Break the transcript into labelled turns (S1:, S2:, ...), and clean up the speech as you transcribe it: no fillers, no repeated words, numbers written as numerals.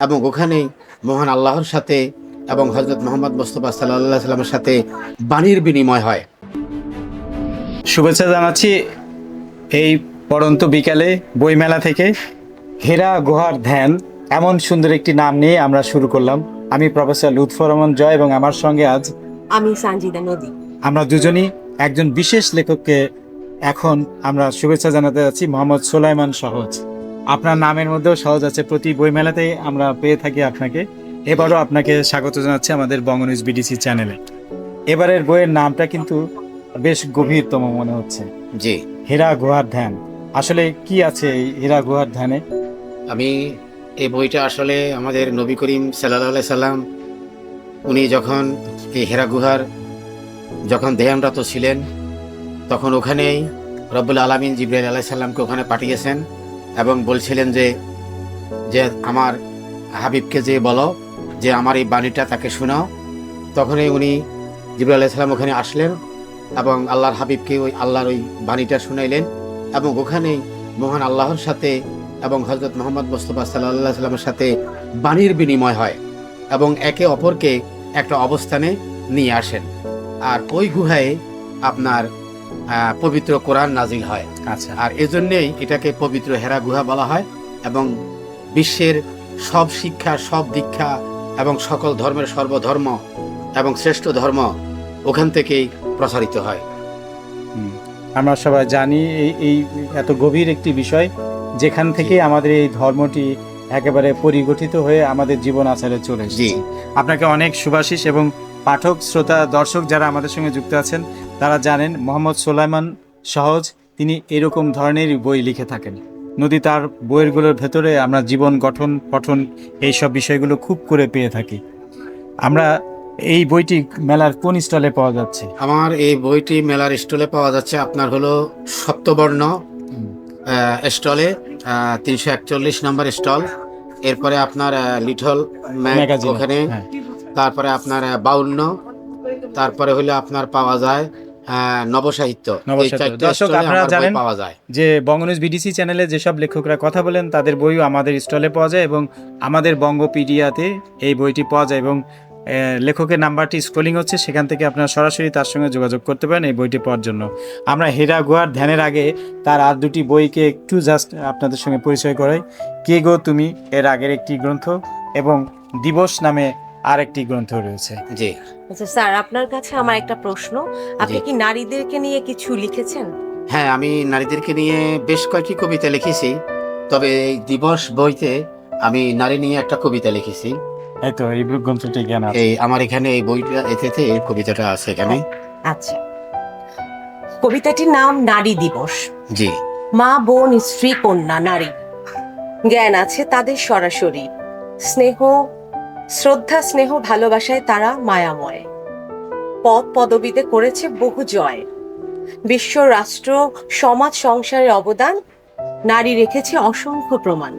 S1: এবং ওখানেই মহান আল্লাহর সাথে এবং হযরত মুহাম্মদ মুস্তাফা সাল্লাল্লাহু আলাইহি সাল্লামের সাথে বাণীর বিনিময় হয়।
S2: শুভেচ্ছা জানাচ্ছি এই পড়ন্ত বিকালে বইমেলা থেকে। হেরা গুহার ধ্যান, এমন সুন্দর একটি নাম নিয়ে আমরা শুরু করলাম। আমি প্রফেসর লুৎফর রহমান জয় এবং আমার সঙ্গে আজ
S3: আমি সানজিদা নদী।
S2: আমরা দুজনই একজন বিশেষ লেখককে এখন আমরা শুভেচ্ছা জানাতে যাচ্ছি, মোহাম্মদ সোলাইমান সহজ। আপনার নামের মধ্যেও সহজ আছে, প্রতি বইমেলাতেই আমরা পেয়ে থাকি আপনাকে। এবারও আপনাকে স্বাগত জানাচ্ছি আমাদের বঙ্গনিউজ বিডিসি চ্যানেলে। এবারের বইয়ের নামটা কিন্তু বেশ গভীরতম মনে হচ্ছে,
S1: জি,
S2: হেরা গুহার ধ্যান। আসলে কি আছে এই হেরা গুহার ধ্যানে?
S1: আমি এই বইটা আসলে আমাদের নবী করিম সাল্লাল্লাহু আলাইহি সাল্লাম উনি যখন এই হেরা গুহার যখন ধ্যানরত ছিলেন, তখন ওখানেই রব্বুল আলামিন জিবরাইল আলাইহিস সালামকে ওখানে পাঠিয়েছেন এবং বলছিলেন যে যে আমার হাবিবকে যে বলো যে আমার এই বাণীটা তাকে শোনাও। তখনই উনি জিবরাইল আলাইহিস সালাম ওখানে আসলেন এবং আল্লাহর হাবিবকে ওই আল্লাহর ওই বাণীটা শুনাইলেন এবং ওখানেই মহান আল্লাহর সাথে এবং হযরত মুহাম্মদ মুস্তাফা সাল্লাল্লাহু আলাইহি সাল্লামের সাথে বাণীর বিনিময় হয় এবং একে অপরকে একটা অবস্থানে নিয়ে আসেন। আর ওই গুহায় আপনার পবিত্র কোরআন নাজিল হয়।
S2: আচ্ছা,
S1: আর এজন্যই এটাকে পবিত্র হেরা গুহা বলা হয় এবং বিশ্বের সব শিক্ষা, সব দীক্ষা এবং সকল ধর্মের সর্বধর্ম এবং শ্রেষ্ঠ ধর্ম ওখান থেকেই প্রসারিত হয়।
S2: আমরা সবাই জানি এই এত গভীর একটি বিষয়, যেখান থেকে আমাদের এই ধর্মটি একেবারে পরিগঠিত হয়ে আমাদের জীবন আচারে চলে
S1: জি,
S2: এসেছে। আপনাকে অনেক শুভাশিস এবং পাঠক, শ্রোতা, দর্শক যারা আমাদের সঙ্গে যুক্ত আছেন তারা জানেন মোহাম্মদ সোলাইমান সহজ তিনি এরকম ধরনের বই লিখে থাকেন। নদী তার বইয়েরগুলোর ভেতরে আমরা জীবন গঠন, পঠন এইসব বিষয়গুলো খুব করে পেয়ে থাকি। আমরা এই বইটি মেলার কোন স্টলে পাওয়া যাচ্ছে?
S1: আমার এই বইটি মেলার স্টলে পাওয়া যাচ্ছে আপনার হলো সপ্তবর্ণ স্টলে, 341 নম্বর স্টল। এরপরে আপনার লিটল
S2: ম্যাগাজিন,
S1: ওখানে,
S2: হ্যাঁ।
S1: তারপরে আপনার 52, তারপরে হলে আপনার পাওয়া যায় নবসাহিত্য। এই চারটে
S2: দর্শক
S1: স্টলে
S2: আপনারা
S1: আমার বই
S2: জানেন
S1: পাওয়া যায়।
S2: যে বঙ্গনিউজ বিডিসি চ্যানেলে যেসব লেখকরা কথা বলেন তাদের বইও আমাদের স্টলে পাওয়া যায় এবং আমাদের বঙ্গপিডিয়াতে এই বইটি পাওয়া যায় এবং লেখকের নাম্বারটি স্ক্রলিং হচ্ছে, সেখান থেকে আপনারা সরাসরি তার সঙ্গে যোগাযোগ করতে পারেন এই বইটি পাওয়ার জন্য। আমরা হেরা গুহার ধ্যানের আগে তার আর দুটি বইকে একটু জাস্ট আপনাদের সঙ্গে পরিচয় করাই। কে গো তুমি এর আগের একটি গ্রন্থ এবং দিবস নামে আর একটি গ্রন্থ রয়েছে।
S1: জি,
S3: আচ্ছা স্যার, আপনার কাছে আমার একটা প্রশ্ন, আপনি
S1: জি।
S3: কি নারীদেরকে নিয়ে কিছু লিখেছেন?
S1: হ্যাঁ, আমি নারীদেরকে নিয়ে বেশ কয়েকটি কবিতা লিখেছি, তবে এই দিবস বইতে আমি নারী নিয়ে একটা কবিতা লিখেছি।
S2: এই তো এই গ্রন্থটি জ্ঞান আছে।
S1: এই আমার এখানে এই বইটা এতে এই কবিতাটা আছে এখানে।
S3: আচ্ছা, কবিতাটির নাম নারী দিবস।
S1: জি,
S3: মা, বোন, স্ত্রী, কন্যা, নারী জ্ঞান আছে তাদের সরাসরি। স্নেহ, শ্রদ্ধা, স্নেহ, ভালোবাসায় তারা মায়াময়। পদ পদবিতে করেছে বহু জয়। বিশ্ব, রাষ্ট্র, সমাজ, সংসারের অবদান নারী রেখেছে অসংখ্য প্রমাণ।